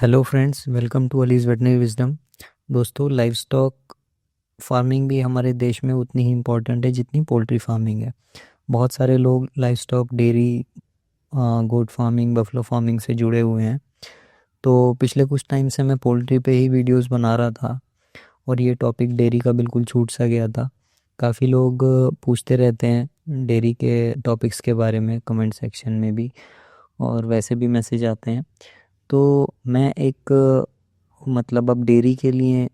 Hello friends, welcome to Ali's veterinary wisdom. दोस्तों, livestock farming भी हमारे देश में उतनी ही इम्पोर्टेंट है जितनी पोल्ट्री फार्मिंग है। बहुत सारे लोग livestock, dairy, goat farming, buffalo farming से जुड़े हुए हैं। तो पिछले कुछ टाइम से मैं पोल्ट्री पे ही वीडियोस बना रहा था और ये टॉपिक डेयरी का बिल्कुल छूट सा गया था। काफ़ी लोग पूछते रहते हैं डेयरी के टॉपिक्स के बारे में, कमेंट सेक्शन में भी और वैसे भी मैसेज आते हैं। तो मैं एक मतलब अब डेयरी के लिए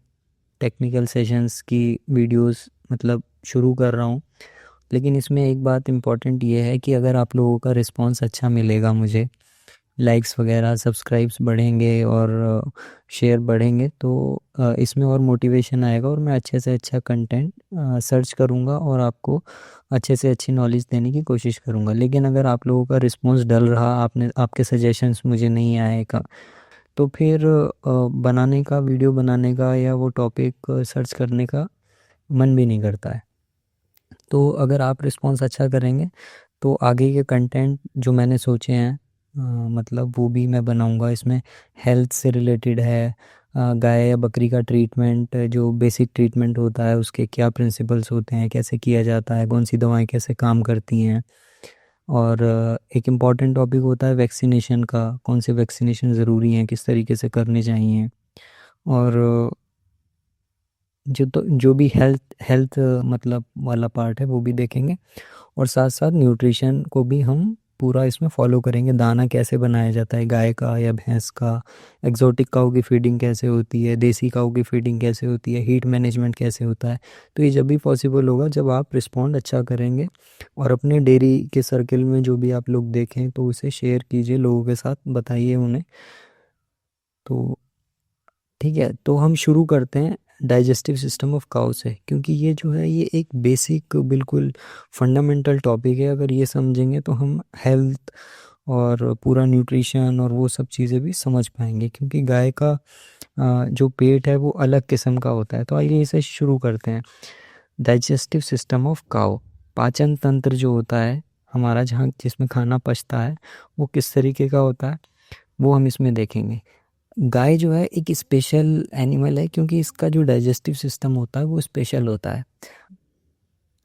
टेक्निकल सेशंस की वीडियोस शुरू कर रहा हूँ। लेकिन इसमें एक बात इम्पॉर्टेंट ये है कि अगर आप लोगों का रिस्पांस अच्छा मिलेगा, मुझे लाइक्स वगैरह, सब्सक्राइब्स बढ़ेंगे और शेयर बढ़ेंगे तो इसमें और मोटिवेशन आएगा और मैं अच्छे से अच्छा कंटेंट सर्च करूँगा और आपको अच्छे से अच्छी नॉलेज देने की कोशिश करूँगा। लेकिन अगर आप लोगों का रिस्पांस डल रहा, आपके सजेशंस मुझे नहीं आए का, तो फिर वीडियो बनाने का या वो टॉपिक सर्च करने का मन भी नहीं करता है। तो अगर आप रिस्पांस अच्छा करेंगे तो आगे के कंटेंट जो मैंने सोचे हैं वो भी मैं बनाऊंगा। इसमें हेल्थ से रिलेटेड है, गाय या बकरी का ट्रीटमेंट, जो बेसिक ट्रीटमेंट होता है उसके क्या प्रिंसिपल्स होते हैं, कैसे किया जाता है, कौन सी दवाएं कैसे काम करती हैं। और एक इम्पॉर्टेंट टॉपिक होता है वैक्सीनेशन का, कौन से वैक्सीनेशन ज़रूरी हैं, किस तरीके से करने चाहिए। और जो भी हेल्थ हेल्थ वाला पार्ट है वो भी देखेंगे। और साथ साथ न्यूट्रिशन को भी हम पूरा इसमें फॉलो करेंगे। दाना कैसे बनाया जाता है गाय का या भैंस का, एक्जोटिक काऊ की फीडिंग कैसे होती है, देसी काऊ की फीडिंग कैसे होती है, हीट मैनेजमेंट कैसे होता है। तो ये जब भी पॉसिबल होगा जब आप रिस्पॉन्ड अच्छा करेंगे और अपने डेयरी के सर्कल में जो भी आप लोग देखें तो उसे शेयर कीजिए, लोगों के साथ बताइए उन्हें। तो ठीक है, तो हम शुरू करते हैं डाइजेस्टिव सिस्टम ऑफ काउ से, क्योंकि ये जो है ये एक बेसिक बिल्कुल फंडामेंटल टॉपिक है। अगर ये समझेंगे तो हम हेल्थ और पूरा न्यूट्रिशन और वो सब चीज़ें भी समझ पाएंगे, क्योंकि गाय का जो पेट है वो अलग किस्म का होता है। तो आइए इसे शुरू करते हैं। डाइजेस्टिव सिस्टम ऑफ काउ, पाचन तंत्र जो होता है हमारा, जहाँ जिसमें खाना पचता है, वो किस तरीके का होता है वो हम इसमें देखेंगे। गाय जो है एक स्पेशल एनिमल है, क्योंकि इसका जो डाइजेस्टिव सिस्टम होता है वो स्पेशल होता है।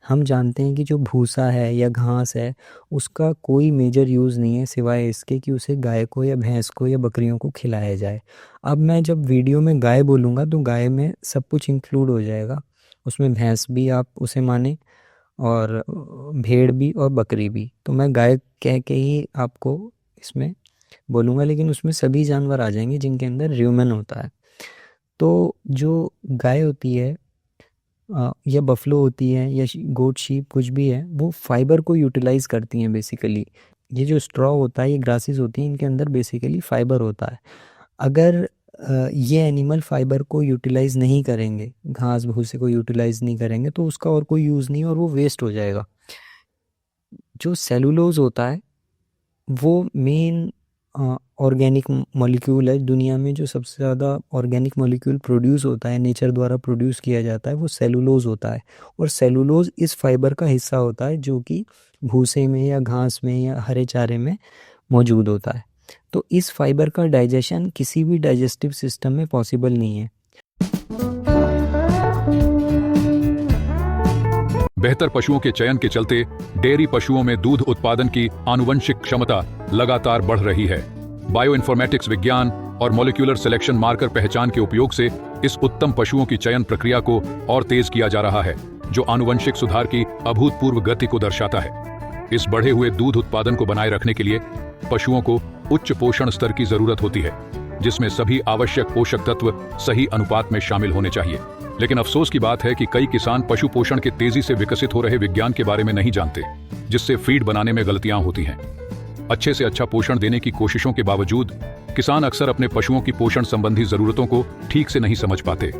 हम जानते हैं कि जो भूसा है या घास है उसका कोई मेजर यूज़ नहीं है सिवाय इसके कि उसे गाय को या भैंस को या बकरियों को खिलाया जाए। अब मैं जब वीडियो में गाय बोलूँगा तो गाय में सब कुछ इंक्लूड हो जाएगा, उसमें भैंस भी आप उसे माने और भेड़ भी और बकरी भी। तो मैं गाय कह के ही आपको इसमें बोलूँगा, लेकिन उसमें सभी जानवर आ जाएंगे जिनके अंदर र्यूमन होता है। तो जो गाय होती है या बफलो होती है या गोट शीप कुछ भी है, वो फाइबर को यूटिलाइज करती हैं बेसिकली। ये जो स्ट्रॉ होता है, ये ग्रासेस होती हैं, इनके अंदर बेसिकली फाइबर होता है। अगर ये एनिमल फाइबर को यूटिलाइज नहीं करेंगे, घास भूसे को यूटिलाइज नहीं करेंगे, तो उसका और कोई यूज़ नहीं और वो वेस्ट हो जाएगा। जो सेलुलोज होता है वो मेन ऑर्गेनिक मॉलिक्यूल है। दुनिया में जो सबसे ज़्यादा ऑर्गेनिक मॉलिक्यूल प्रोड्यूस होता है, नेचर द्वारा प्रोड्यूस किया जाता है, वो सेलुलोज होता है। और सेलुलोज इस फाइबर का हिस्सा होता है जो कि भूसे में या घास में या हरे चारे में मौजूद होता है। तो इस फाइबर का डाइजेशन किसी भी डाइजेस्टिव सिस्टम में पॉसिबल नहीं है। बेहतर पशुओं के चयन के चलते डेयरी पशुओं में दूध उत्पादन की आनुवंशिक क्षमता लगातार बढ़ रही है। बायो इन्फॉर्मेटिक्स विज्ञान और मॉलिक्यूलर सिलेक्शन मार्कर पहचान के उपयोग से इस उत्तम पशुओं की चयन प्रक्रिया को और तेज किया जा रहा है, जो आनुवंशिक सुधार की अभूतपूर्व गति को दर्शाता है। इस बढ़े हुए दूध उत्पादन को बनाए रखने के लिए पशुओं को उच्च पोषण स्तर की जरूरत होती है, जिसमें सभी आवश्यक पोषक तत्व सही अनुपात में शामिल होने चाहिए। लेकिन अफसोस की बात है कि कई किसान पशु पोषण के तेजी से विकसित हो रहे विज्ञान के बारे में नहीं जानते, जिससे फीड बनाने में गलतियां होती हैं। अच्छे से अच्छा पोषण देने की कोशिशों के बावजूद किसान अक्सर अपने पशुओं की पोषण संबंधी जरूरतों को ठीक से नहीं समझ पाते,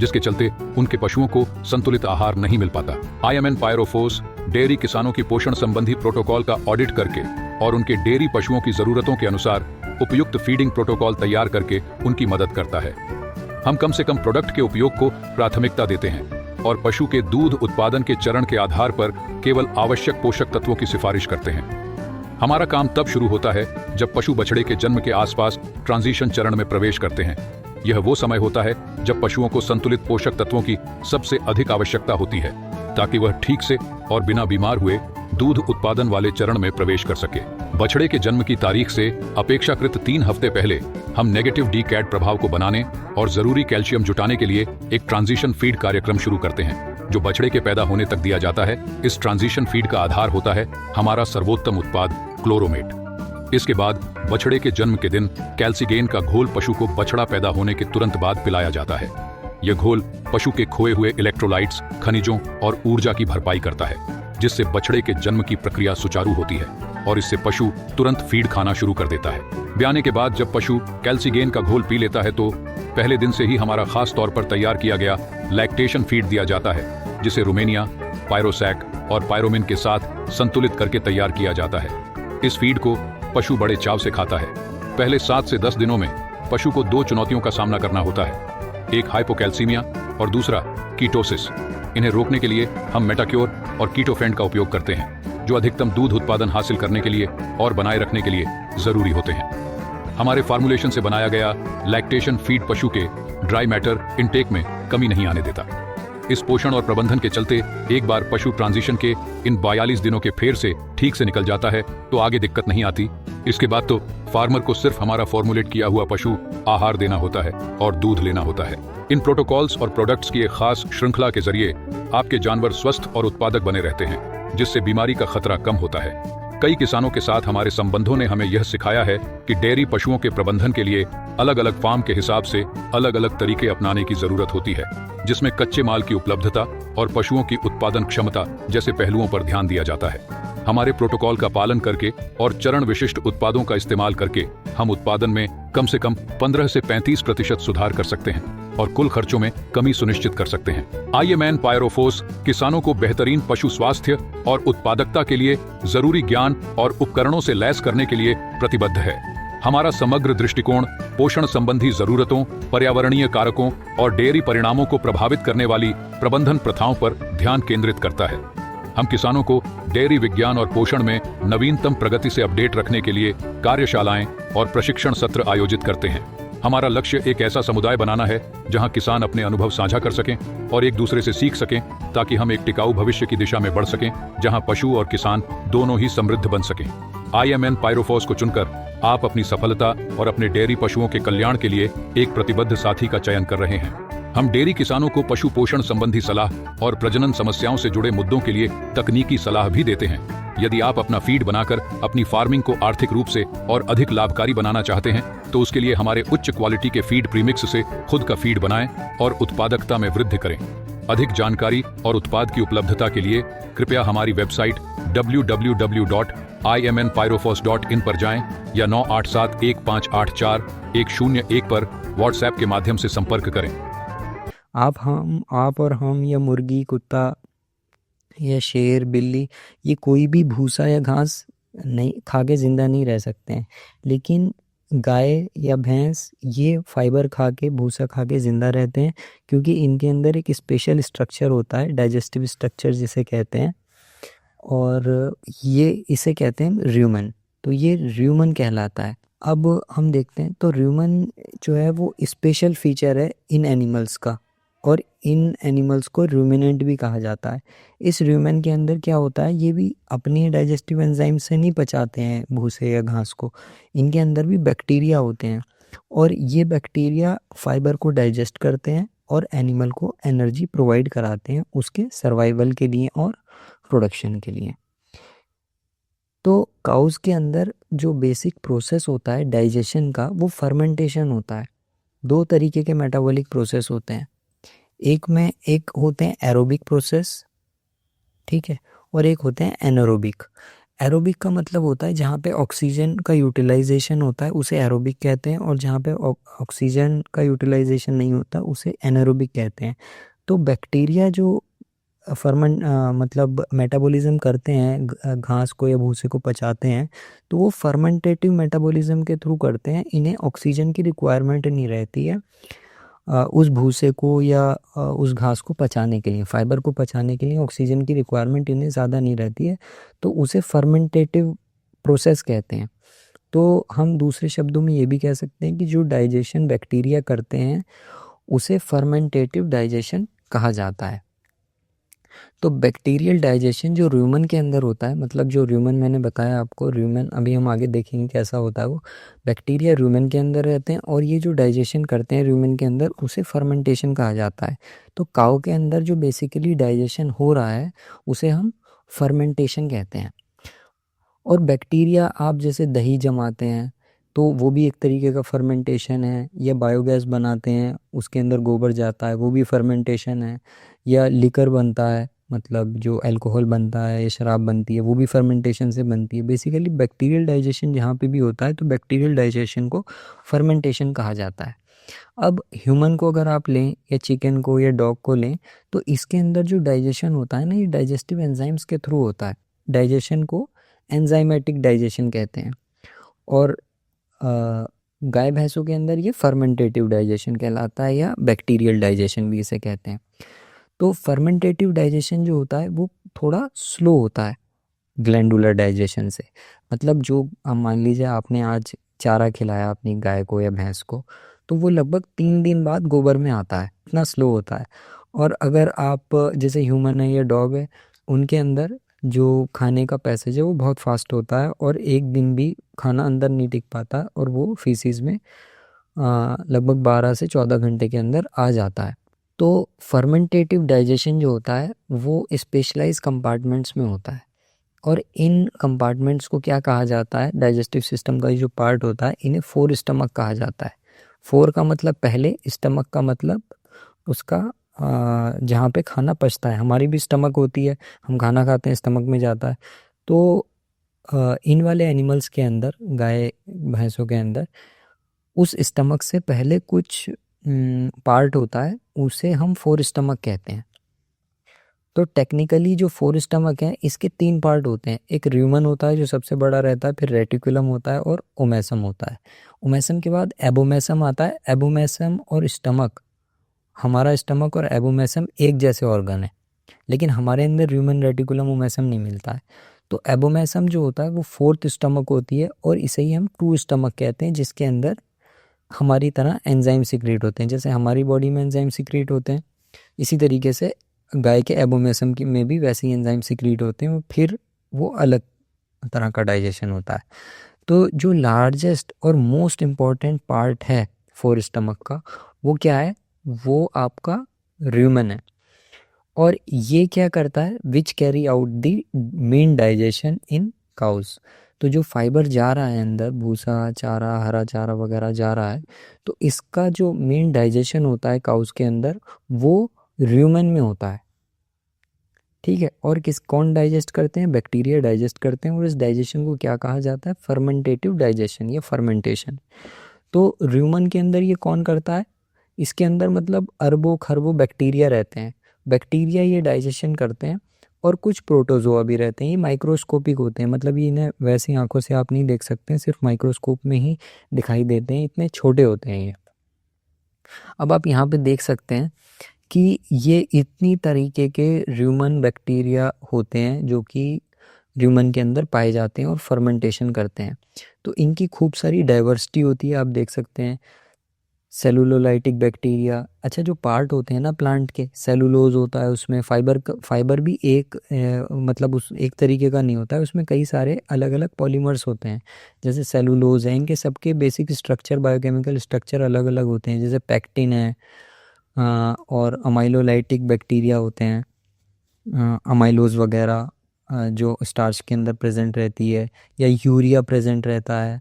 जिसके चलते उनके पशुओं को संतुलित आहार नहीं मिल पाता। IMN पायरोफोर्स डेयरी किसानों की पोषण संबंधी प्रोटोकॉल का ऑडिट करके और उनके डेयरी पशुओं की जरूरतों के अनुसार उपयुक्त फीडिंग प्रोटोकॉल तैयार करके उनकी मदद करता है। हम कम से कम प्रोडक्ट के उपयोग को प्राथमिकता देते हैं और पशु के दूध उत्पादन के चरण के आधार पर केवल आवश्यक पोषक तत्वों की सिफारिश करते हैं। हमारा काम तब शुरू होता है जब पशु बछड़े के जन्म के आसपास ट्रांजिशन चरण में प्रवेश करते हैं। यह वो समय होता है जब पशुओं को संतुलित पोषक तत्वों की सबसे अधिक आवश्यकता होती है, ताकि वह ठीक से और बिना बीमार हुए दूध उत्पादन वाले चरण में प्रवेश कर सके। बछड़े के जन्म की तारीख से अपेक्षाकृत 3 हफ्ते पहले हम नेगेटिव डीकैट प्रभाव को बनाने और जरूरी कैल्शियम जुटाने के लिए एक ट्रांजिशन फीड कार्यक्रम शुरू करते हैं, जो बछड़े के पैदा होने तक दिया जाता है। इस ट्रांजिशन फीड का आधार होता है हमारा सर्वोत्तम उत्पाद क्लोरोमेट। इसके बाद बछड़े के जन्म के दिन कैल्सीगेन का घोल पशु को बछड़ा पैदा होने के तुरंत बाद पिलाया जाता है। यह घोल पशु के खोए हुए इलेक्ट्रोलाइट्स, खनिजों और ऊर्जा की भरपाई करता है, जिससे बछड़े के जन्म की प्रक्रिया सुचारू होती है और इससे पशु तुरंत फीड खाना शुरू कर देता है। ब्याने के बाद जब पशु कैल्सीगेन का घोल पी लेता है तो पहले दिन से ही हमारा खास तौर पर तैयार किया गया लैक्टेशन फीड दिया जाता है, जिसे रुमेनिया, पायरोसैक और पायरोमिन के साथ संतुलित करके तैयार किया जाता है। इस फीड को पशु बड़े चाव से खाता है। पहले 7 से 10 दिनों में पशु को 2 चुनौतियों का सामना करना होता है, एक हाइपोकैल्सीमिया और दूसरा कीटोसिस। इन्हें रोकने के लिए हम मेटाक्योर और कीटोफेंड का उपयोग करते हैं, जो अधिकतम दूध उत्पादन हासिल करने के लिए और बनाए रखने के लिए जरूरी होते हैं। हमारे फार्मूलेशन से बनाया गया लैक्टेशन फीड पशु के ड्राई मैटर इनटेक में कमी नहीं आने देता। इस पोषण और प्रबंधन के चलते एक बार पशु ट्रांजिशन के इन 42 दिनों के फेर से ठीक से निकल जाता है तो आगे दिक्कत नहीं आती। इसके बाद तो फार्मर को सिर्फ हमारा फॉर्मुलेट किया हुआ पशु आहार देना होता है और दूध लेना होता है। इन प्रोटोकॉल्स और प्रोडक्ट्स की एक खास श्रृंखला के जरिए आपके जानवर स्वस्थ और उत्पादक बने रहते हैं, जिससे बीमारी का खतरा कम होता है। कई किसानों के साथ हमारे संबंधों ने हमें यह सिखाया है कि डेयरी पशुओं के प्रबंधन के लिए अलग अलग फार्म के हिसाब से अलग अलग तरीके अपनाने की जरूरत होती है, जिसमें कच्चे माल की उपलब्धता और पशुओं की उत्पादन क्षमता जैसे पहलुओं पर ध्यान दिया जाता है। हमारे प्रोटोकॉल का पालन करके और चरण विशिष्ट उत्पादों का इस्तेमाल करके हम उत्पादन में कम से कम 15 से 35% सुधार कर सकते हैं और कुल खर्चों में कमी सुनिश्चित कर सकते हैं। आईएमएन पायरोफोस किसानों को बेहतरीन पशु स्वास्थ्य और उत्पादकता के लिए जरूरी ज्ञान और उपकरणों से लैस करने के लिए प्रतिबद्ध है। हमारा समग्र दृष्टिकोण पोषण संबंधी जरूरतों, पर्यावरणीय कारकों और डेयरी परिणामों को प्रभावित करने वाली प्रबंधन प्रथाओं पर ध्यान केंद्रित करता है। हम किसानों को डेयरी विज्ञान और पोषण में नवीनतम प्रगति से अपडेट रखने के लिए कार्यशालाएं और प्रशिक्षण सत्र आयोजित करते हैं। हमारा लक्ष्य एक ऐसा समुदाय बनाना है जहां किसान अपने अनुभव साझा कर सकें और एक दूसरे से सीख सकें, ताकि हम एक टिकाऊ भविष्य की दिशा में बढ़ सकें जहां पशु और किसान दोनों ही समृद्ध बन सकें। आईएमएन पायरोफोस को चुनकर आप अपनी सफलता और अपने डेयरी पशुओं के कल्याण के लिए एक प्रतिबद्ध साथी का चयन कर रहे हैं। हम डेयरी किसानों को पशु पोषण संबंधी सलाह और प्रजनन समस्याओं से जुड़े मुद्दों के लिए तकनीकी सलाह भी देते हैं। यदि आप अपना फीड बनाकर अपनी फार्मिंग को आर्थिक रूप से और अधिक लाभकारी बनाना चाहते हैं, तो उसके लिए हमारे उच्च क्वालिटी के फीड प्रीमिक्स से खुद का फीड बनाएं और उत्पादकता में वृद्धि करें। अधिक जानकारी और उत्पाद की उपलब्धता के लिए कृपया हमारी वेबसाइट www.imnpyrophos.in पर जाएं या 9871584101 पर व्हाट्सएप के माध्यम से संपर्क करें। आप और हम या मुर्गी, कुत्ता या शेर, बिल्ली, ये कोई भी भूसा या घास नहीं खा के ज़िंदा नहीं रह सकते हैं, लेकिन गाय या भैंस ये फाइबर खा के, भूसा खा के ज़िंदा रहते हैं, क्योंकि इनके अंदर एक स्पेशल स्ट्रक्चर होता है, डाइजेस्टिव स्ट्रक्चर जिसे कहते हैं, और ये इसे कहते हैं र्यूमन। तो ये र्यूमन कहलाता है। अब हम देखते हैं तो र्यूमन जो है वो स्पेशल फीचर है इन एनिमल्स का, और इन एनिमल्स को रूमिनेंट भी कहा जाता है। इस र्यूमन के अंदर क्या होता है, ये भी अपने डाइजेस्टिव एंजाइम से नहीं पचाते हैं भूसे या घास को, इनके अंदर भी बैक्टीरिया होते हैं, और ये बैक्टीरिया फाइबर को डाइजेस्ट करते हैं और एनिमल को एनर्जी प्रोवाइड कराते हैं उसके सर्वाइवल के लिए और प्रोडक्शन के लिए। तो काउस के अंदर जो बेसिक प्रोसेस होता है डाइजेशन का, वो फर्मेंटेशन होता है। 2 तरीके के मेटाबॉलिक प्रोसेस होते हैं, एक होते हैं एरोबिक प्रोसेस, ठीक है, और एक होते हैं एनारोबिक। एरोबिक का मतलब होता है जहाँ पे ऑक्सीजन का यूटिलाइजेशन होता है उसे एरोबिक कहते हैं, और जहाँ पे ऑक्सीजन का यूटिलाइजेशन नहीं होता उसे एनारोबिक कहते हैं। तो बैक्टीरिया जो मतलब मेटाबॉलिज्म करते हैं, घास को या भूसे को पचाते हैं, तो वो फर्मेंटेटिव मेटाबॉलिज्म के थ्रू करते हैं। इन्हें ऑक्सीजन की रिक्वायरमेंट नहीं रहती है उस भूसे को या उस घास को पचाने के लिए, फाइबर को पचाने के लिए ऑक्सीजन की रिक्वायरमेंट इन्हें ज़्यादा नहीं रहती है, तो उसे फर्मेंटेटिव प्रोसेस कहते हैं। तो हम दूसरे शब्दों में ये भी कह सकते हैं कि जो डाइजेशन बैक्टीरिया करते हैं उसे फर्मेंटेटिव डाइजेशन कहा जाता है। तो बैक्टीरियल डाइजेशन जो रूमन के अंदर होता है, मतलब जो रूमन मैंने बताया आपको, रूमन अभी हम आगे देखेंगे कैसा होता है वो। बैक्टीरिया रूमन के अंदर रहते हैं और ये जो डाइजेशन करते हैं रूमन के अंदर उसे फर्मेंटेशन कहा जाता है। तो काऊ के अंदर जो बेसिकली डाइजेशन हो रहा है उसे हम फर्मेंटेशन कहते हैं। और बैक्टीरिया आप जैसे दही जमाते हैं तो वो भी एक तरीके का फर्मेंटेशन है, या बायोगैस बनाते हैं उसके अंदर गोबर जाता है वो भी फर्मेंटेशन है, या लिकर बनता है मतलब जो अल्कोहल बनता है या शराब बनती है वो भी फर्मेंटेशन से बनती है। बेसिकली बैक्टीरियल डाइजेशन जहाँ पे भी होता है तो बैक्टीरियल डाइजेशन को फर्मेंटेशन कहा जाता है। अब ह्यूमन को अगर आप लें या चिकन को या डॉग को लें तो इसके अंदर जो डाइजेशन होता है ना, ये डाइजेस्टिव एंजाइम्स के थ्रू होता है। डाइजेशन को एंजाइमेटिक डाइजेशन कहते हैं। और गाय भैंसों के अंदर ये फर्मेंटेटिव डाइजेशन कहलाता है, या बैक्टीरियल डाइजेशन भी इसे कहते हैं। तो फर्मेंटेटिव डाइजेशन जो होता है वो थोड़ा स्लो होता है ग्लैंडुलर डाइजेशन से। मतलब जो हम मान लीजिए आपने आज चारा खिलाया अपनी गाय को या भैंस को, तो वो लगभग 3 दिन बाद गोबर में आता है, इतना स्लो होता है। और अगर आप जैसे ह्यूमन है या डॉग है, उनके अंदर जो खाने का पैसेज है वो बहुत फास्ट होता है और एक दिन भी खाना अंदर नहीं टिक पाता और वो फीसिस में लगभग 12 से 14 घंटे के अंदर आ जाता है। तो फर्मेंटेटिव डाइजेशन जो होता है वो स्पेशलाइज कंपार्टमेंट्स में होता है। और इन कंपार्टमेंट्स को क्या कहा जाता है, डाइजेस्टिव सिस्टम का ये जो पार्ट होता है इन्हें 4 स्टमक कहा जाता है। 4 का मतलब पहले, स्टमक का मतलब उसका जहाँ पे खाना पचता है। हमारी भी स्टमक होती है, हम खाना खाते हैं स्टमक में जाता है। तो इन वाले एनिमल्स के अंदर, गाय भैंसों के अंदर उस स्टमक से पहले कुछ पार्ट होता है, उसे हम 4 स्टमक कहते हैं। तो टेक्निकली जो 4 स्टमक हैं इसके 3 पार्ट होते हैं। एक र्यूमन होता है जो सबसे बड़ा रहता है, फिर रेटिकुलम होता है और ओमेसम होता है। ओमेसम के बाद एबोमेसम आता है। एबोमेसम और स्टमक, हमारा स्टमक और एबोमेसम एक जैसे ऑर्गन है, लेकिन हमारे अंदर र्यूमन रेटिकुलम ओमेसम नहीं मिलता है। तो एबोमेसम जो होता है वो 4th स्टमक होती है और इसे ही हम 2 स्टमक कहते हैं, जिसके अंदर हमारी तरह एंजाइम सीक्रेट होते हैं। जैसे हमारी बॉडी में एंजाइम सीक्रेट होते हैं, इसी तरीके से गाय के एबोमेसम की में भी वैसे ही एंजाइम सीक्रेट होते हैं, फिर वो अलग तरह का डाइजेशन होता है। तो जो लार्जेस्ट और मोस्ट इम्पॉर्टेंट पार्ट है 4 स्टमक का, वो क्या है, वो आपका र्यूमन है। और ये क्या करता है, which carry out the main digestion in cows. तो जो फाइबर जा रहा है अंदर, भूसा चारा हरा चारा वगैरह जा रहा है, तो इसका जो मेन डाइजेशन होता है काउस के अंदर वो र्यूमन में होता है। ठीक है, और कौन डाइजेस्ट करते हैं, बैक्टीरिया डाइजेस्ट करते हैं। और इस डाइजेशन को क्या कहा जाता है, फर्मेंटेटिव डाइजेशन या फर्मेंटेशन। तो र्यूमन के अंदर ये कौन करता है, इसके अंदर मतलब अरबों खरबों बैक्टीरिया रहते हैं। बैक्टीरिया ये डाइजेशन करते हैं और कुछ प्रोटोजोआ भी रहते हैं। ये माइक्रोस्कोपिक होते हैं, मतलब ये इन्हें वैसी आंखों से आप नहीं देख सकते हैं, सिर्फ माइक्रोस्कोप में ही दिखाई देते हैं, इतने छोटे होते हैं ये। अब आप यहाँ पे देख सकते हैं कि ये इतनी तरीके के र्यूमन बैक्टीरिया होते हैं जो कि र्यूमन के अंदर पाए जाते हैं और फर्मेंटेशन करते हैं। तो इनकी खूब सारी डाइवर्सिटी होती है, आप देख सकते हैं। सेलुलोलाइटिक बैक्टीरिया, अच्छा जो पार्ट होते हैं ना प्लांट के, सेलुलोज होता है उसमें, फाइबर भी एक मतलब उस एक तरीके का नहीं होता है, उसमें कई सारे अलग अलग पॉलीमर्स होते हैं। जैसे सेलुलोज है, इनके सबके बेसिक स्ट्रक्चर, बायोकेमिकल स्ट्रक्चर अलग अलग होते हैं। जैसे पैक्टिन है, और अमाइलोलाइटिक बैक्टीरिया होते हैं, अमाइलोज वगैरह जो स्टार्च के अंदर प्रेजेंट रहती है, या यूरिया प्रेजेंट रहता है।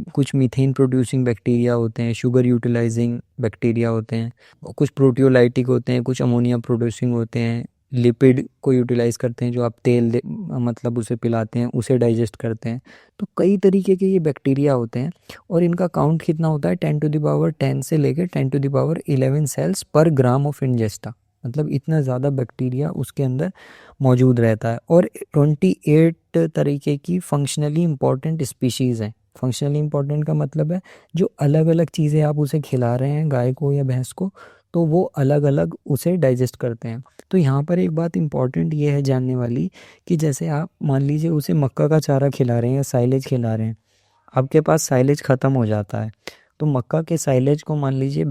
कुछ मीथेन प्रोड्यूसिंग बैक्टीरिया होते हैं, शुगर यूटिलाइजिंग बैक्टीरिया होते हैं, कुछ प्रोटियोलाइटिक होते हैं, कुछ अमोनिया प्रोड्यूसिंग होते हैं, लिपिड को यूटिलाइज करते हैं, जो आप तेल मतलब उसे पिलाते हैं उसे डाइजेस्ट करते हैं। तो कई तरीके के ये बैक्टीरिया होते हैं और इनका काउंट कितना होता है, 10⁻10 से लेकर 10⁻11 सेल्स पर ग्राम ऑफ इंजेस्टा। मतलब इतना ज़्यादा बैक्टीरिया उसके अंदर मौजूद रहता है। और 28 तरीके की फंक्शनली इम्पॉर्टेंट स्पीशीज़ हैं। फंक्शनली इम्पॉर्टेंट का मतलब है जो अलग अलग चीज़ें आप उसे खिला रहे हैं गाय को या भैंस को, तो वो अलग अलग उसे डाइजेस्ट करते हैं। तो यहाँ पर एक बात इम्पॉर्टेंट ये है जानने वाली कि जैसे आप मान लीजिए उसे मक्का का चारा खिला रहे हैं या साइलेज खिला रहे हैं, आपके पास साइलेज ख़त्म हो जाता है, तो मक्का के साइलेज को मान लीजिए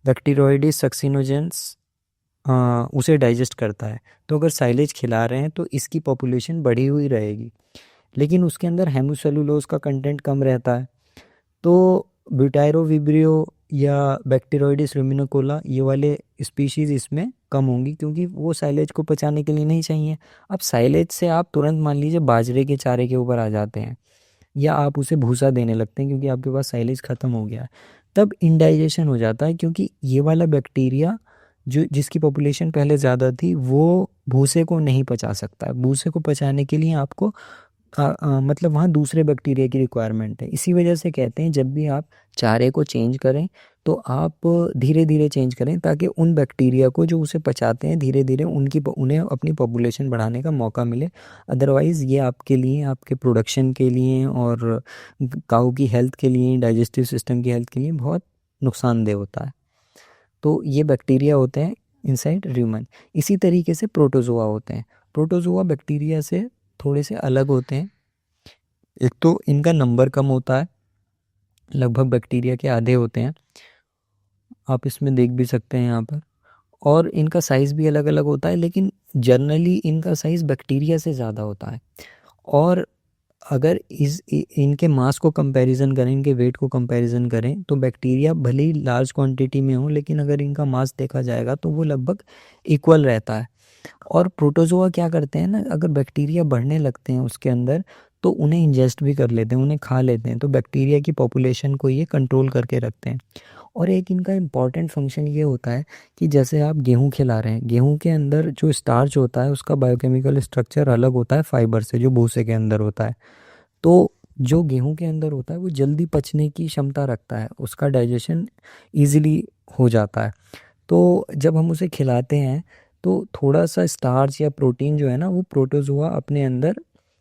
बैक्टीरियोइडिस सक्सिनोजेंस उसे डाइजेस्ट करता है। तो अगर साइलेज खिला रहे हैं तो इसकी पॉपुलेशन बढ़ी हुई रहेगी, लेकिन उसके अंदर हेमोसेलुलोज का कंटेंट कम रहता है। तो ब्यूटायरोविब्रियो या बैक्टीरियोइडिस रुमिनिकोला ये वाले स्पीशीज़ इसमें कम होंगी, क्योंकि वो साइलेज को पचाने के लिए नहीं चाहिए। अब साइलेज से आप तुरंत मान लीजिए बाजरे के चारे के ऊपर आ जाते हैं या आप उसे भूसा देने लगते हैं क्योंकि आपके पास साइलेज ख़त्म हो गया है, तब इंडाइजेशन हो जाता है, क्योंकि ये वाला बैक्टीरिया जो जिसकी पॉपुलेशन पहले ज़्यादा थी वो भूसे को नहीं पचा सकता है। भूसे को पचाने के लिए आपको मतलब वहाँ दूसरे बैक्टीरिया की रिक्वायरमेंट है। इसी वजह से कहते हैं जब भी आप चारे को चेंज करें तो आप धीरे धीरे चेंज करें, ताकि उन बैक्टीरिया को जो उसे पचाते हैं धीरे धीरे उन्हें अपनी पॉपुलेशन बढ़ाने का मौका मिले। अदरवाइज़ ये आपके लिए, आपके प्रोडक्शन के लिए और काऊ की हेल्थ के लिए, डाइजेस्टिव सिस्टम की हेल्थ के लिए बहुत नुकसानदेह होता है। तो ये बैक्टीरिया होते हैं इनसाइड र्यूमन। इसी तरीके से प्रोटोजोआ होते हैं। प्रोटोजोआ बैक्टीरिया से थोड़े से अलग होते हैं। एक तो इनका नंबर कम होता है, लगभग बैक्टीरिया के आधे होते हैं, आप इसमें देख भी सकते हैं यहाँ पर। और इनका साइज़ भी अलग अलग होता है, लेकिन जनरली इनका साइज़ बैक्टीरिया से ज़्यादा होता है। और अगर इनके मास को कंपैरिजन करें, इनके वेट को कंपैरिजन करें, तो बैक्टीरिया भले ही लार्ज क्वांटिटी में हो, लेकिन अगर इनका मास देखा जाएगा तो वो लगभग इक्वल रहता है। और प्रोटोजोआ क्या करते हैं ना, अगर बैक्टीरिया बढ़ने लगते हैं उसके अंदर तो उन्हें इंजेस्ट भी कर लेते हैं, उन्हें खा लेते हैं। तो बैक्टीरिया की पॉपुलेशन को ये कंट्रोल करके रखते हैं। और एक इनका इम्पॉर्टेंट फंक्शन ये होता है कि जैसे आप गेहूँ खिला रहे हैं, गेहूँ के अंदर जो स्टार्च होता है उसका बायोकेमिकल स्ट्रक्चर अलग होता है फाइबर से, जो भूसे के अंदर होता है। तो जो गेहूँ के अंदर होता है वो जल्दी पचने की क्षमता रखता है, उसका डाइजेशन ईज़िली हो जाता है। तो जब हम उसे खिलाते हैं तो थोड़ा-सा स्टार्च या प्रोटीन जो है ना, वो प्रोटोज़ोआ अपने अंदर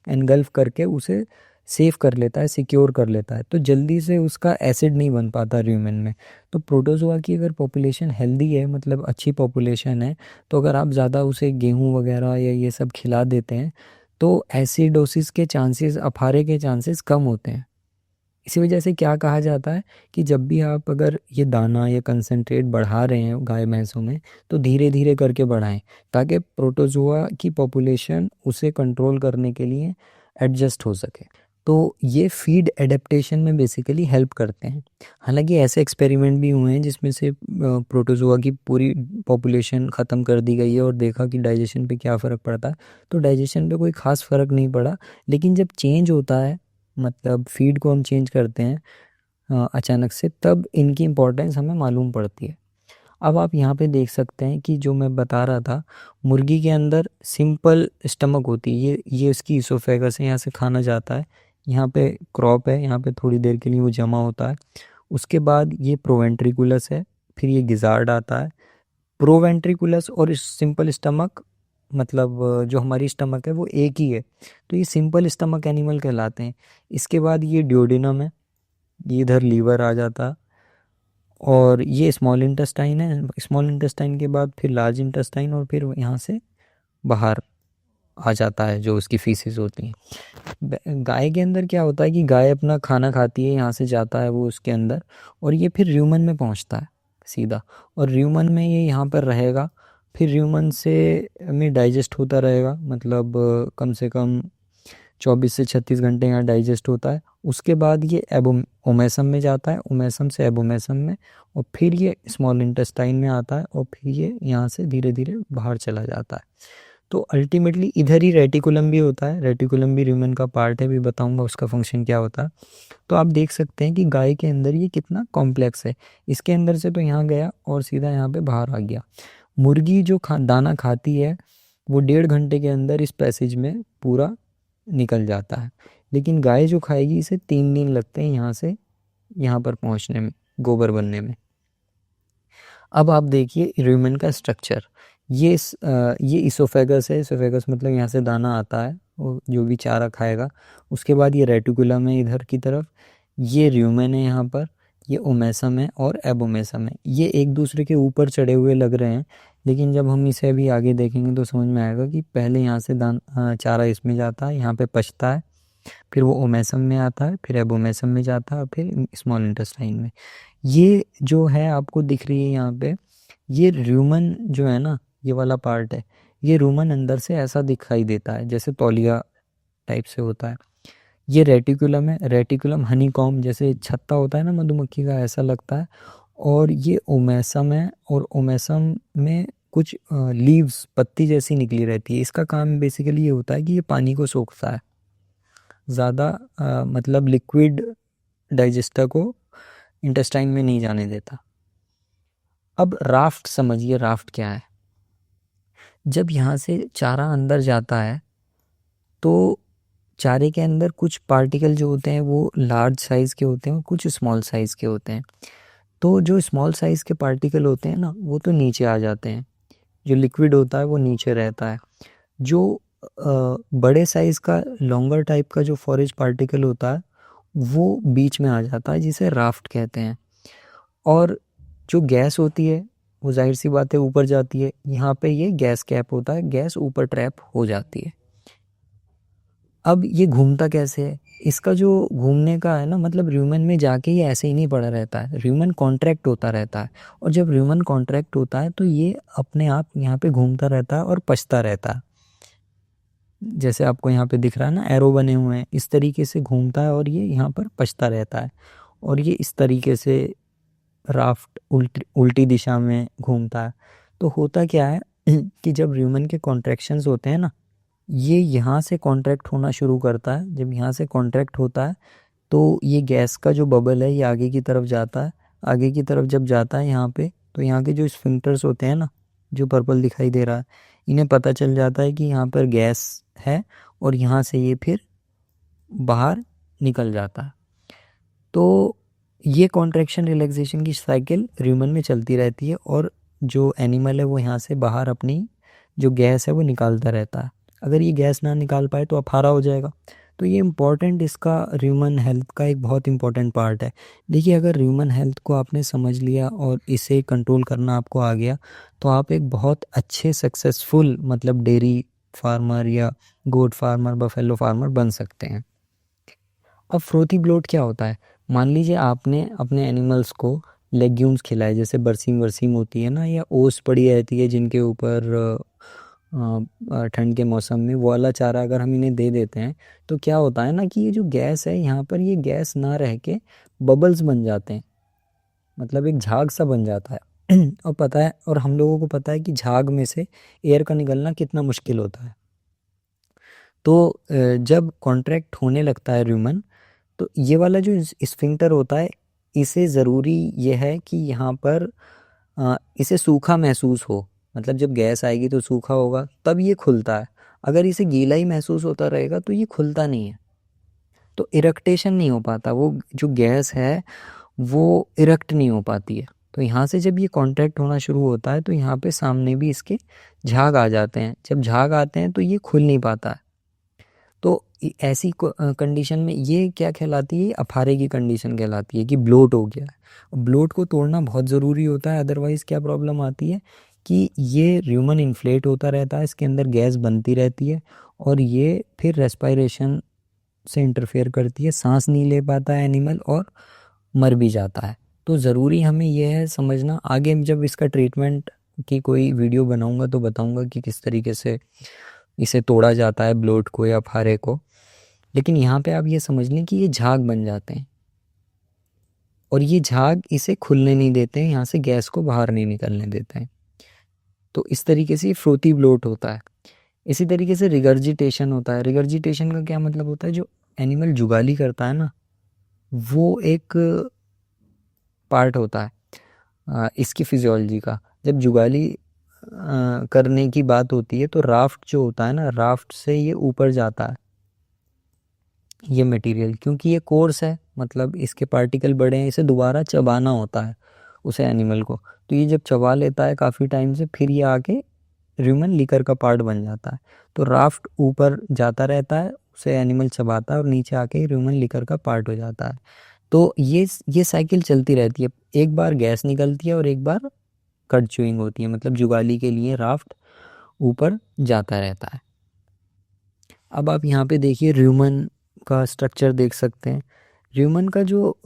एनगल्फ करके उसे सेव कर लेता है, सिक्योर कर लेता है। तो जल्दी से उसका एसिड नहीं बन पाता र्यूमेन में। तो प्रोटोज़ोआ की अगर पॉपुलेशन हेल्दी है, मतलब अच्छी पॉपुलेशन है, तो अगर आप ज़्यादा उसे गेहूँ वगैरह या ये सब खिला देते हैं तो एसिडोसिस के चांसेस, अफारे के चांसेस कम होते हैं। इसी वजह से क्या कहा जाता है कि जब भी आप अगर ये दाना या कंसंट्रेट बढ़ा रहे हैं गाय भैंसों में, तो धीरे धीरे करके बढ़ाएं, ताकि प्रोटोजोआ की पॉपुलेशन उसे कंट्रोल करने के लिए एडजस्ट हो सके। तो ये फीड एडेप्टेशन में बेसिकली हेल्प करते हैं। हालांकि ऐसे एक्सपेरिमेंट भी हुए हैं जिसमें से प्रोटोजोआ की पूरी पॉपुलेशन ख़त्म कर दी गई है और देखा कि डाइजेशन पे क्या फ़र्क पड़ता है। तो डाइजेशन पे कोई ख़ास फ़र्क नहीं पड़ा, लेकिन जब चेंज होता है, मतलब फीड को हम चेंज करते हैं अचानक से, तब इनकी इम्पोर्टेंस हमें मालूम पड़ती है। अब आप यहाँ पे देख सकते हैं कि जो मैं बता रहा था, मुर्गी के अंदर सिंपल स्टमक होती है, ये इसकी इसोफेगस है, यहाँ से खाना जाता है, यहाँ पे क्रॉप है, यहाँ पे थोड़ी देर के लिए वो जमा होता है। उसके बाद ये प्रोवेंट्रिकुलस है, फिर ये गिजार्ड आता है। प्रोवेंट्रिकुलस और सिंपल स्टमक, मतलब जो हमारी स्टमक है वो एक ही है, तो ये सिंपल स्टमक एनिमल कहलाते हैं। इसके बाद ये ड्यूडेनम है, ये इधर लीवर आ जाता है, और ये स्मॉल इंटेस्टाइन है। स्मॉल इंटेस्टाइन के बाद फिर लार्ज इंटेस्टाइन, और फिर यहाँ से बाहर आ जाता है जो उसकी फीसेस होती हैं। गाय के अंदर क्या होता है कि गाय अपना खाना खाती है, यहाँ से जाता है वो उसके अंदर, और ये फिर र्यूमन में पहुँचता है सीधा, और र्यूमन में ये यहाँ पर रहेगा। फिर र्यूमन से में डाइजेस्ट होता रहेगा, मतलब कम से कम 24 से 36 घंटे यहाँ डाइजेस्ट होता है। उसके बाद ये ओमेसम में जाता है, ओमेसम से एबोमेसम में, और फिर ये स्मॉल इंटेस्टाइन में आता है, और फिर ये यहाँ से धीरे धीरे बाहर चला जाता है। तो अल्टीमेटली इधर ही रेटिकुलम भी होता है, रेटिकुलम भी र्यूमन का पार्ट है, भी बताऊंगा उसका फंक्शन क्या होता है। तो आप देख सकते हैं कि गाय के अंदर ये कितना कॉम्प्लेक्स है। इसके अंदर से तो यहाँ गया और सीधा यहाँ पे बाहर आ गया। मुर्गी जो दाना खाती है वो 1.5 घंटे के अंदर इस पैसेज में पूरा निकल जाता है, लेकिन गाय जो खाएगी इसे 3 दिन लगते हैं यहाँ से यहाँ पर पहुँचने में, गोबर बनने में। अब आप देखिए र्यूमन का स्ट्रक्चर, ये इसोफेगस है। इसोफेगस मतलब यहाँ से दाना आता है, वो जो भी चारा खाएगा। उसके बाद ये रेटिकुलम है इधर की तरफ, ये र्यूमन है यहाँ पर, ये ओमेसम है और एबोमेसम है। ये एक दूसरे के ऊपर चढ़े हुए लग रहे हैं, लेकिन जब हम इसे अभी आगे देखेंगे तो समझ में आएगा कि पहले यहाँ से चारा इसमें जाता है, यहाँ पे पचता है, फिर वो ओमेसम में आता है, फिर एबोमेसम में जाता है, फिर स्मॉल इंटेस्टाइन में। ये जो है आपको दिख रही है यहाँ पे, ये रूमन जो है ना, ये वाला पार्ट है, ये रूमन अंदर से ऐसा दिखाई देता है जैसे तौलिया टाइप से होता है। ये रेटिकुलम है, रेटिकुलम हनीकॉम्ब जैसे छत्ता होता है ना मधुमक्खी का, ऐसा लगता है। और ये ओमेसम है, और ओमेसम में कुछ लीव्स, पत्ती जैसी निकली रहती है। इसका काम बेसिकली ये होता है कि ये पानी को सोखता है, ज़्यादा मतलब लिक्विड डाइजेस्टर को इंटेस्टाइन में नहीं जाने देता। अब राफ्ट समझिए, राफ्ट क्या है। जब यहाँ से चारा अंदर जाता है तो चारे के अंदर कुछ पार्टिकल जो होते हैं वो लार्ज साइज़ के होते हैं और कुछ स्मॉल साइज़ के होते हैं। तो जो स्मॉल साइज़ के पार्टिकल होते हैं ना, वो तो नीचे आ जाते हैं, जो लिक्विड होता है वो नीचे रहता है। जो बड़े साइज़ का लॉन्गर टाइप का जो फॉरेज पार्टिकल होता है वो बीच में आ जाता है, जिसे राफ्ट कहते हैं। और जो गैस होती है वो जाहिर सी बात है ऊपर जाती है, यहाँ पे ये गैस कैप होता है, गैस ऊपर ट्रैप हो जाती है। अब ये घूमता कैसे है, इसका जो घूमने का है ना, मतलब र्यूमन में जाके ये ऐसे ही नहीं पड़ा रहता है, र्यूमन कॉन्ट्रैक्ट होता रहता है। और जब र्यूमन कॉन्ट्रैक्ट होता है तो ये अपने आप यहाँ पे घूमता रहता है और पचता रहता है। जैसे आपको यहाँ पे दिख रहा है ना, एरो बने हुए हैं, इस तरीके से घूमता है और ये यहाँ पर पचता रहता है। और ये इस तरीके से राफ्ट उल्टी दिशा में घूमता है। तो होता क्या है कि जब र्यूमन के कॉन्ट्रैक्शंस होते हैं ना, ये यहाँ से कॉन्ट्रैक्ट होना शुरू करता है। जब यहाँ से कॉन्ट्रैक्ट होता है तो ये गैस का जो बबल है ये आगे की तरफ जाता है। आगे की तरफ जब जाता है यहाँ पे, तो यहाँ के जो स्फिंक्टर्स होते हैं ना, जो पर्पल दिखाई दे रहा है, इन्हें पता चल जाता है कि यहाँ पर गैस है, और यहाँ से ये फिर बाहर निकल जाता है। तो ये कॉन्ट्रैक्शन रिलैक्सेशन की साइकिल र्यूमन में चलती रहती है, और जो एनिमल है वो यहाँ से बाहर अपनी जो गैस है वो निकालता रहता है। अगर ये गैस ना निकाल पाए तो अफारा हो जाएगा। तो ये इम्पॉर्टेंट, इसका ह्यूमन हेल्थ का एक बहुत इंपॉर्टेंट पार्ट है। देखिए, अगर ह्यूमन हेल्थ को आपने समझ लिया और इसे कंट्रोल करना आपको आ गया, तो आप एक बहुत अच्छे सक्सेसफुल मतलब डेयरी फार्मर या गोट फार्मर, बफेलो फार्मर बन सकते हैं। अब फ्रोथी ब्लोट क्या होता है? मान लीजिए आपने अपने एनिमल्स को लेग्यूम्स खिलाए, जैसे बरसीम वरसीम होती है ना, या ओस पड़ी रहती है जिनके ऊपर ठंड के मौसम में, वो वाला चारा अगर हम इन्हें दे देते हैं तो क्या होता है ना कि ये जो गैस है यहाँ पर, ये गैस ना रह के बबल्स बन जाते हैं, मतलब एक झाग सा बन जाता है। और पता है, और हम लोगों को पता है कि झाग में से एयर का निकलना कितना मुश्किल होता है। तो जब कॉन्ट्रैक्ट होने लगता है र्यूमन, तो ये वाला जो स्फिंक्टर होता है, इसे ज़रूरी ये है कि यहाँ पर इसे सूखा महसूस हो, मतलब जब गैस आएगी तो सूखा होगा तब ये खुलता है। अगर इसे गीला ही महसूस होता रहेगा तो ये खुलता नहीं है, तो इरेक्टेशन नहीं हो पाता, वो जो गैस है वो इरेक्ट नहीं हो पाती है। तो यहाँ से जब ये कॉन्ट्रैक्ट होना शुरू होता है तो यहाँ पे सामने भी इसके झाग आ जाते हैं। जब झाग आते हैं तो ये खुल नहीं पाता है। तो ऐसी कंडीशन में ये क्या कहलाती है? अफारे की कंडीशन कहलाती है कि ब्लोट हो गया है। ब्लोट को तोड़ना बहुत ज़रूरी होता है, अदरवाइज़ क्या प्रॉब्लम आती है कि ये र्यूमन इन्फ्लेट होता रहता है, इसके अंदर गैस बनती रहती है, और ये फिर रेस्पायरेशन से इंटरफेयर करती है, सांस नहीं ले पाता है एनिमल और मर भी जाता है। तो ज़रूरी हमें यह है समझना, आगे जब इसका ट्रीटमेंट की कोई वीडियो बनाऊंगा तो बताऊंगा कि किस तरीके से इसे तोड़ा जाता है, ब्लोट को या फारे को। लेकिन यहाँ पे आप ये समझ लें कि ये झाग बन जाते हैं, और ये झाग इसे खुलने नहीं देते हैं, यहाँ से गैस को बाहर नहीं निकलने देते हैं। तो इस तरीके से फ्रोथी ब्लोट होता है। इसी तरीके से रिगर्जिटेशन होता है। रिगर्जिटेशन का क्या मतलब होता है? जो एनिमल जुगाली करता है ना, वो एक पार्ट होता है इसकी फिजियोलॉजी का। जब जुगाली करने की बात होती है तो राफ्ट जो होता है ना, राफ्ट से ये ऊपर जाता है ये मटेरियल, क्योंकि ये कोर्स है, मतलब इसके पार्टिकल बड़े हैं, इसे दोबारा चबाना होता है उसे एनिमल को। तो ये जब चबा लेता है काफ़ी टाइम से, फिर ये आके ह्यूमन लीकर का पार्ट बन जाता है। तो राफ्ट ऊपर जाता रहता है, उसे एनिमल चबाता है, और नीचे आके ह्यूमन लीकर का पार्ट हो जाता है। तो ये साइकिल चलती रहती है, एक बार गैस निकलती है और एक बार कट चूइंग होती है, मतलब जुगाली के लिए राफ्ट ऊपर जाता रहता है। अब आप यहाँ पे देखिए र्यूमन का स्ट्रक्चर देख सकते हैं। र्यूमन का जो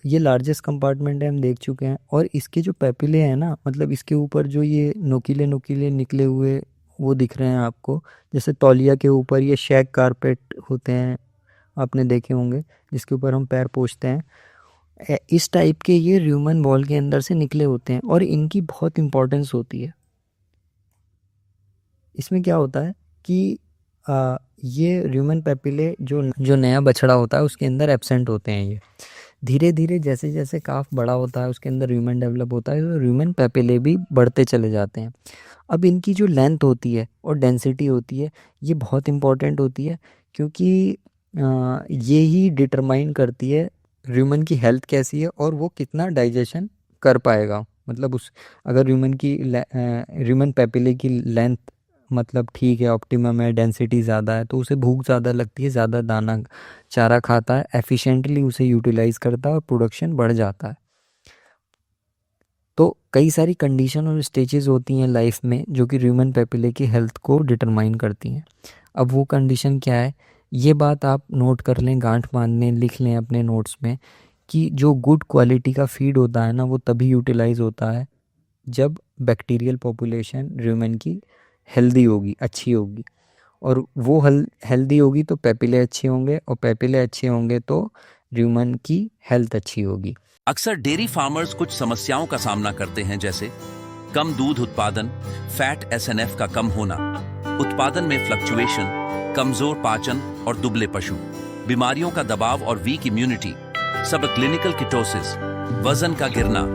ये लार्जेस्ट कंपार्टमेंट है हम देख चुके हैं, और इसके जो पैपिले हैं ना, मतलब इसके ऊपर जो ये नोकीले नोकीले निकले हुए वो दिख रहे हैं आपको, जैसे तौलिया के ऊपर ये शैग कारपेट होते हैं, आपने देखे होंगे, जिसके ऊपर हम पैर पोंछते हैं। इस टाइप के ये र्यूमन बॉल के अंदर से निकले होते हैं, और इनकी बहुत इंपॉर्टेंस होती है। इसमें क्या होता है कि ये र्यूमन पैपिले जो नया बछड़ा होता है उसके अंदर एब्सेंट होते हैं। ये धीरे धीरे जैसे जैसे काफ बड़ा होता है उसके अंदर र्यूमन डेवलप होता है, तो र्यूमन पैपिले भी बढ़ते चले जाते हैं। अब इनकी जो लेंथ होती है और डेंसिटी होती है ये बहुत इम्पॉर्टेंट होती है, क्योंकि ये ही डिटरमाइन करती है र्यूमन की हेल्थ कैसी है और वो कितना डाइजेशन कर पाएगा। मतलब उस अगर र्यूमन पैपिले की लेंथ मतलब ठीक है, ऑप्टिमम है, डेंसिटी ज़्यादा है, तो उसे भूख ज़्यादा लगती है, ज़्यादा दाना चारा खाता है, एफिशिएंटली उसे यूटिलाइज करता है और प्रोडक्शन बढ़ जाता है। तो कई सारी कंडीशन और स्टेजेस होती हैं लाइफ में जो कि र्यूमन पैपिले की हेल्थ को डिटरमाइन करती हैं। अब वो कंडीशन क्या है, ये बात आप नोट कर लें, गांठ बांध लें, लिख लें अपने नोट्स में, कि जो गुड क्वालिटी का फीड होता है ना वो तभी यूटिलाइज होता है जब बैक्टीरियल पॉपुलेशन र्यूमन की हेल्दी होगी, अच्छी होगी, और वो हेल्दी होगी तो पैपिले अच्छे होंगे, और पैपिले अच्छे होंगे तो र्यूमन की हेल्थ अच्छी होगी। अक्सर डेयरी फार्मर्स कुछ समस्याओं का सामना करते हैं, जैसे कम दूध उत्पादन, फैट एसएनएफ का कम होना, उत्पादन में फ्लक्चुएशन, कमजोर पाचन और दुबले पशु, बीमारियों का दबाव और वीक इम्यूनिटी, सब क्लिनिकल किटोसिस, वजन का गिरना,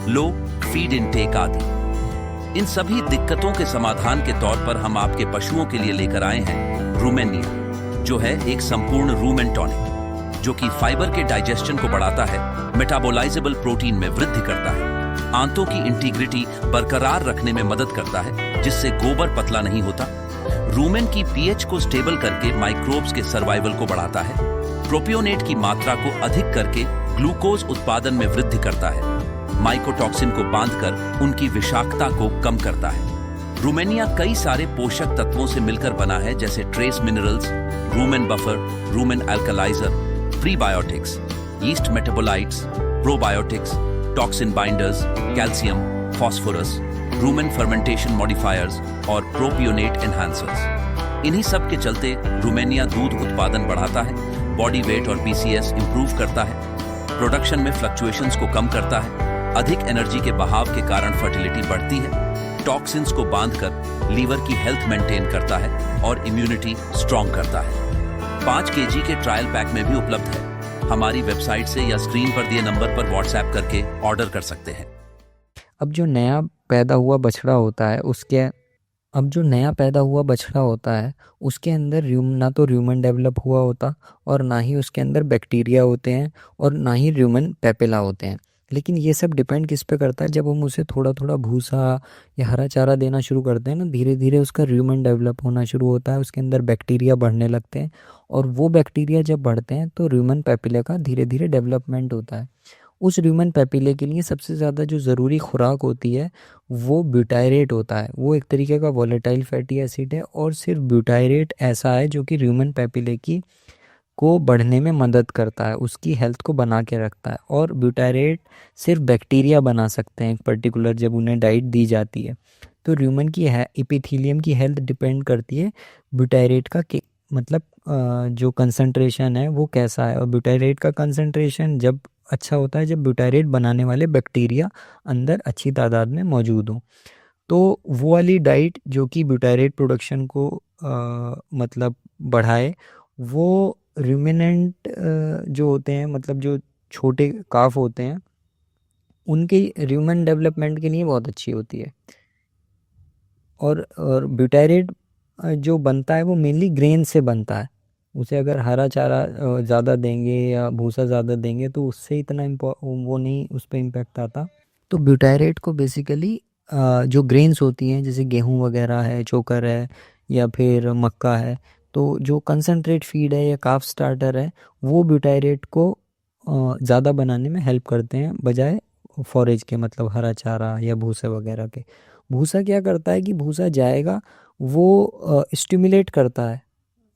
लो फीड इनटेक आदि। इन सभी दिक्कतों के समाधान के तौर पर हम आपके पशुओं के लिए लेकर आए हैं रूमेनिया, जो है एक संपूर्ण रूमेन टॉनिक, जो कि फाइबर के डाइजेशन को बढ़ाता है, मेटाबोलाइजेबल प्रोटीन में वृद्धि करता है, आंतों की इंटीग्रिटी बरकरार रखने में मदद करता है जिससे गोबर पतला नहीं होता, रूमेन की पीएच को स्टेबल करके माइक्रोब्स के सर्वाइवल को बढ़ाता है, प्रोपियोनेट की मात्रा को अधिक करके ग्लूकोज उत्पादन में वृद्धि करता है, माइकोटॉक्सिन को बांधकर उनकी विषाक्तता को कम करता है। रूमेनिया कई सारे पोषक तत्वों से मिलकर बना है, जैसे trace minerals, rumen buffer, rumen alkalizer, prebiotics, yeast metabolites, probiotics, toxin binders, calcium, phosphorus, rumen fermentation modifiers और प्रोपियोनेट एनहांसर्स। इन्हीं सब के चलते रूमेनिया दूध उत्पादन बढ़ाता है, बॉडी वेट और पीसीएस इंप्रूव करता है, प्रोडक्शन में फ्लक्चुएशंस को कम करता है, अधिक एनर्जी के बहाव के कारण फर्टिलिटी बढ़ती है, टॉक्सिन्स को बांधकर लीवर की हेल्थ मेंटेन करता है और इम्यूनिटी स्ट्रॉन्ग करता है। 5 केजी के ट्रायल पैक में भी उपलब्ध है। हमारी वेबसाइट से या स्क्रीन पर दिए नंबर पर व्हाट्सएप करके ऑर्डर कर सकते हैं। अब जो नया पैदा हुआ बछड़ा होता है उसके अंदर ना तो र्यूमन डेवलप हुआ होता और ना ही उसके अंदर बैक्टीरिया होते हैं और ना ही र्यूमन पैपिला होते हैं। लेकिन ये सब डिपेंड किस पे करता है, जब हम उसे थोड़ा थोड़ा भूसा या हरा चारा देना शुरू करते हैं ना, धीरे धीरे उसका र्यूमन डेवलप होना शुरू होता है, उसके अंदर बैक्टीरिया बढ़ने लगते हैं, और वो बैक्टीरिया जब बढ़ते हैं तो र्यूमन पैपिला का धीरे धीरे डेवलपमेंट होता है। उस र्यूमन पैपिले के लिए सबसे ज़्यादा जो ज़रूरी खुराक होती है वो ब्यूटायरेट होता है। वो एक तरीके का वोलेटाइल फैटी एसिड है, और सिर्फ ब्यूटायरेट ऐसा है जो कि र्यूमन पैपिले की को बढ़ने में मदद करता है, उसकी हेल्थ को बना के रखता है। और ब्यूटायरेट सिर्फ बैक्टीरिया बना सकते हैं एक पर्टिकुलर, जब उन्हें डाइट दी जाती है। तो र्यूमन की एपिथेलियम की हेल्थ डिपेंड करती है ब्यूटायरेट का मतलब जो कंसंट्रेशन है वो कैसा है, और ब्यूटायरेट का कंसंट्रेशन जब अच्छा होता है जब ब्यूटायरेट बनाने वाले बैक्टीरिया अंदर अच्छी तादाद में मौजूद हों। तो वो वाली डाइट जो कि ब्यूटायरेट प्रोडक्शन को मतलब बढ़ाए, वो रूमिनेंट जो होते हैं, मतलब जो छोटे काफ होते हैं, उनके ह्यूमन डेवलपमेंट के लिए बहुत अच्छी होती है। और ब्यूटायरेट जो बनता है वो मेनली ग्रेन से बनता है। उसे अगर हरा चारा ज़्यादा देंगे या भूसा ज़्यादा देंगे तो उससे इतना वो नहीं उस पर इम्पेक्ट आता। तो ब्यूटायरेट को बेसिकली जो ग्रेन्स होती हैं जैसे गेहूं वगैरह है, चोकर है या फिर मक्का है, तो जो कंसनट्रेट फीड है या काफ स्टार्टर है वो ब्यूटायरेट को ज़्यादा बनाने में हेल्प करते हैं बजाय फॉरेज के, मतलब हरा चारा या भूसे वगैरह के। भूसा क्या करता है कि भूसा जाएगा, वो स्टिमुलेट करता है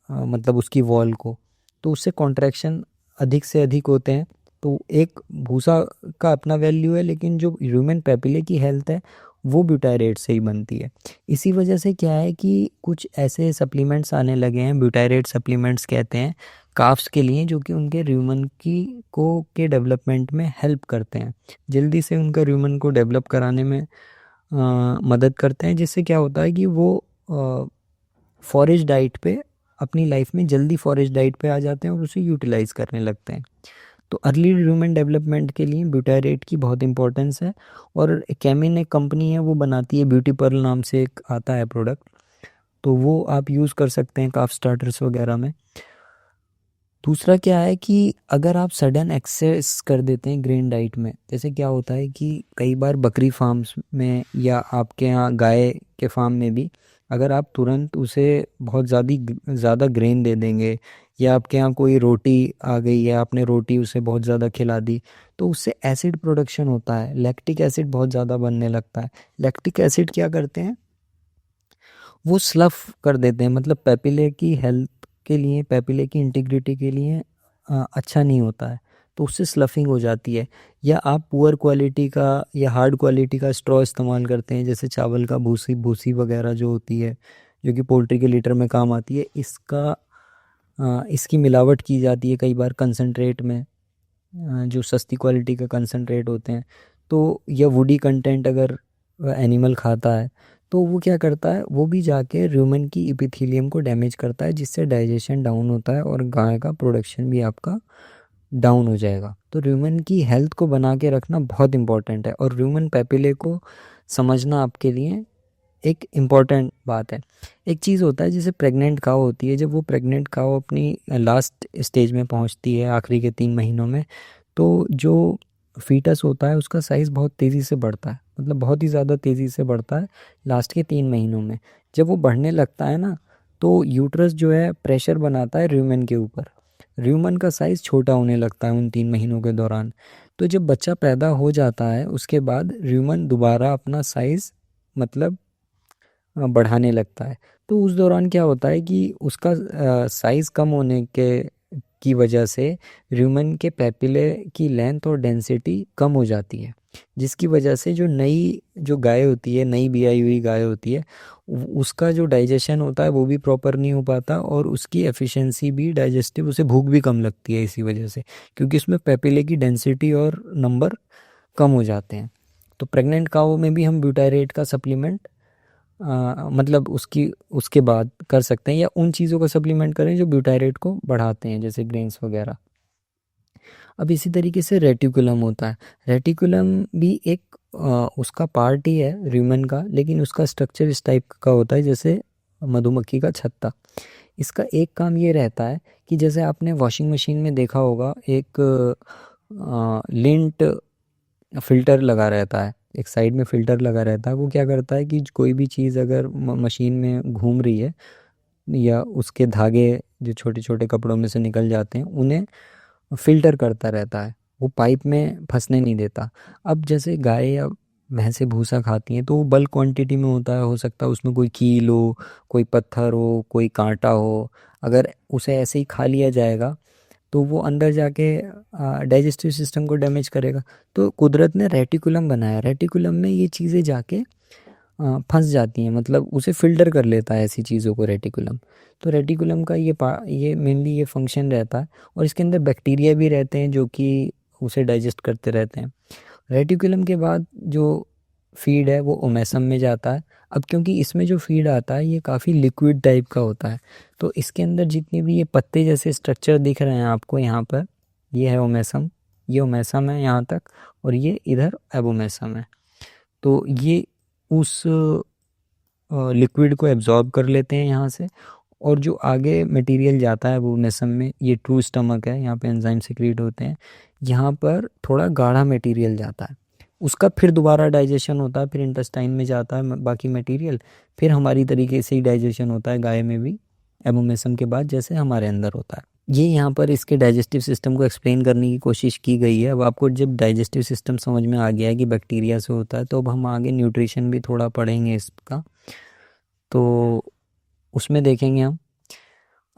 मतलब उसकी वॉल को, तो उससे कॉन्ट्रैक्शन अधिक से अधिक होते हैं। तो एक भूसा का अपना वैल्यू है, लेकिन जो ह्यूमन पैपिले की हेल्थ है वो ब्यूटायरेट से ही बनती है। इसी वजह से क्या है कि कुछ ऐसे सप्लीमेंट्स आने लगे हैं, ब्यूटायरेट सप्लीमेंट्स कहते हैं, काफ्स के लिए, जो कि उनके र्यूमन की को के डेवलपमेंट में हेल्प करते हैं, जल्दी से उनका र्यूमन को डेवलप कराने में मदद करते हैं। जिससे क्या होता है कि वो फॉरेज डाइट पे अपनी लाइफ में जल्दी फॉरेज डाइट पे आ जाते हैं और उसे यूटिलाइज करने लगते हैं। तो अर्ली ह्यूमन डेवलपमेंट के लिए ब्यूटायरेट की बहुत इंपॉर्टेंस है। और कैमिन एक कंपनी है, वो बनाती है, ब्यूटी पर्ल नाम से एक आता है प्रोडक्ट, तो वो आप यूज़ कर सकते हैं काफ स्टार्टर्स वगैरह में। दूसरा क्या है कि अगर आप सडन एक्सेस कर देते हैं ग्रेन डाइट में, जैसे क्या होता है कि कई बार बकरी फार्म्स में या आपके यहाँ गाय के फार्म में भी अगर आप तुरंत उसे बहुत ज़्यादा ग्रेन दे देंगे, या आपके यहाँ कोई रोटी आ गई है, आपने रोटी उसे बहुत ज़्यादा खिला दी, तो उससे एसिड प्रोडक्शन होता है, लैक्टिक एसिड बहुत ज़्यादा बनने लगता है। लैक्टिक एसिड क्या करते हैं, वो स्लफ कर देते हैं, मतलब पैपिले की हेल्थ के लिए, पैपिले की इंटीग्रिटी के लिए अच्छा नहीं होता है, तो उससे स्लफिंग हो जाती है। या आप पुअर क्वालिटी का या हार्ड क्वालिटी का स्ट्रॉ इस्तेमाल करते हैं, जैसे चावल का भूसी भूसी वगैरह जो होती है, जो कि पोल्ट्री के लीटर में काम आती है, इसकी मिलावट की जाती है कई बार कंसनट्रेट में, जो सस्ती क्वालिटी का कंसनट्रेट होते हैं। तो या वुडी कंटेंट अगर एनिमल खाता है, तो वो क्या करता है, वो भी जाके ह्यूमन की इपिथीलियम को डैमेज करता है, जिससे डाइजेशन डाउन होता है और गाय का प्रोडक्शन भी आपका डाउन हो जाएगा। तो ह्यूमन की हेल्थ को बना के रखना बहुत इंपॉर्टेंट है, और ह्यूमन पैपिले को समझना आपके लिए एक इम्पॉर्टेंट बात है। एक चीज़ होता है जैसे प्रेग्नेंट काऊ होती है, जब वो प्रेग्नेंट काऊ अपनी लास्ट स्टेज में पहुंचती है, आखिरी के 3 महीनों में, तो जो फीटस होता है उसका साइज़ बहुत तेज़ी से बढ़ता है, मतलब बहुत ही ज़्यादा तेज़ी से बढ़ता है लास्ट के 3 महीनों में। जब वो बढ़ने लगता है ना, तो यूट्रस जो है प्रेशर बनाता है र्यूमन के ऊपर, र्यूमन का साइज़ छोटा होने लगता है उन 3 महीनों के दौरान। तो जब बच्चा पैदा हो जाता है उसके बाद र्यूमन दोबारा अपना साइज़ मतलब बढ़ाने लगता है। तो उस दौरान क्या होता है कि उसका साइज़ कम होने के की वजह से र्यूमन के पैपिले की लेंथ और डेंसिटी कम हो जाती है, जिसकी वजह से जो नई जो गाय होती है, नई ब्याई हुई गाय होती है, उसका जो डाइजेशन होता है वो भी प्रॉपर नहीं हो पाता, और उसकी एफिशिएंसी भी डाइजेस्टिव, उसे भूख भी कम लगती है इसी वजह से, क्योंकि इसमें पैपिले की डेंसिटी और नंबर कम हो जाते हैं। तो प्रेग्नेंट काऊ में भी हम ब्यूटायरेट का सप्लीमेंट मतलब उसके बाद कर सकते हैं, या उन चीज़ों का सप्लीमेंट करें जो ब्यूटायरेट को बढ़ाते हैं, जैसे ग्रेन्स वगैरह। अब इसी तरीके से रेटिकुलम होता है। रेटिकुलम भी एक उसका पार्ट ही है र्यूमन का, लेकिन उसका स्ट्रक्चर इस टाइप का होता है जैसे मधुमक्खी का छत्ता। इसका एक काम ये रहता है कि जैसे आपने वॉशिंग मशीन में देखा होगा, एक लिंट फ़िल्टर लगा रहता है, एक साइड में फ़िल्टर लगा रहता है। वो क्या करता है कि कोई भी चीज़ अगर मशीन में घूम रही है, या उसके धागे जो छोटे छोटे कपड़ों में से निकल जाते हैं, उन्हें फ़िल्टर करता रहता है, वो पाइप में फंसने नहीं देता। अब जैसे गाय या भैंसें भूसा खाती हैं, तो वो बल्क क्वांटिटी में होता है, हो सकता है उसमें कोई कील हो, कोई पत्थर हो, कोई कांटा हो। अगर उसे ऐसे ही खा लिया जाएगा तो वो अंदर जाके डाइजेस्टिव सिस्टम को डैमेज करेगा। तो कुदरत ने रेटिकुलम बनाया, रेटिकुलम में ये चीज़ें जाके फंस जाती हैं, मतलब उसे फ़िल्टर कर लेता है ऐसी चीज़ों को रेटिकुलम। तो रेटिकुलम का ये मेनली ये फंक्शन रहता है, और इसके अंदर बैक्टीरिया भी रहते हैं जो कि उसे डाइजेस्ट करते रहते हैं। रेटिकुलम के बाद जो फीड है वो ओमेसम में जाता है। अब क्योंकि इसमें जो फीड आता है ये काफ़ी लिक्विड टाइप का होता है, तो इसके अंदर जितने भी ये पत्ते जैसे स्ट्रक्चर दिख रहे हैं आपको यहाँ पर, ये है ओमेसम, ये ओमेसम है यहाँ तक, और ये इधर एबोमेसम है। तो ये उस लिक्विड को एब्जॉर्ब कर लेते हैं यहाँ से, और जो आगे मटेरियल जाता है वो मेसम में, ये ट्रू स्टमक है, यहाँ पे एंजाइम सिक्रीट होते हैं, यहाँ पर थोड़ा गाढ़ा मटेरियल जाता है, उसका फिर दोबारा डाइजेशन होता है, फिर इंटेस्टाइन में जाता है बाकी मटेरियल, फिर हमारी तरीके से ही डाइजेशन होता है गाय में भी एबोमेसम के बाद, जैसे हमारे अंदर होता है। ये यहाँ पर इसके डाइजेस्टिव सिस्टम को एक्सप्लेन करने की कोशिश की गई है। अब आपको जब डाइजेस्टिव सिस्टम समझ में आ गया है कि बैक्टीरिया से होता है, तो अब हम आगे न्यूट्रिशन भी थोड़ा पढ़ेंगे इसका, तो उसमें देखेंगे हम।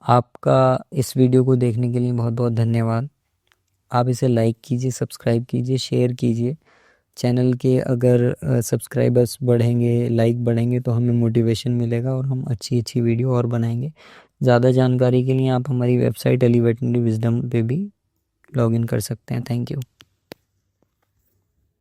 आपका इस वीडियो को देखने के लिए बहुत बहुत धन्यवाद। आप इसे लाइक कीजिए, सब्सक्राइब कीजिए, शेयर कीजिए। चैनल के अगर सब्सक्राइबर्स बढ़ेंगे, लाइक बढ़ेंगे, तो हमें मोटिवेशन मिलेगा और हम अच्छी अच्छी वीडियो और बनाएंगे। ज़्यादा जानकारी के लिए आप हमारी वेबसाइट एलिवेटरी विजडम पे भी लॉगिन कर सकते हैं। Thank you.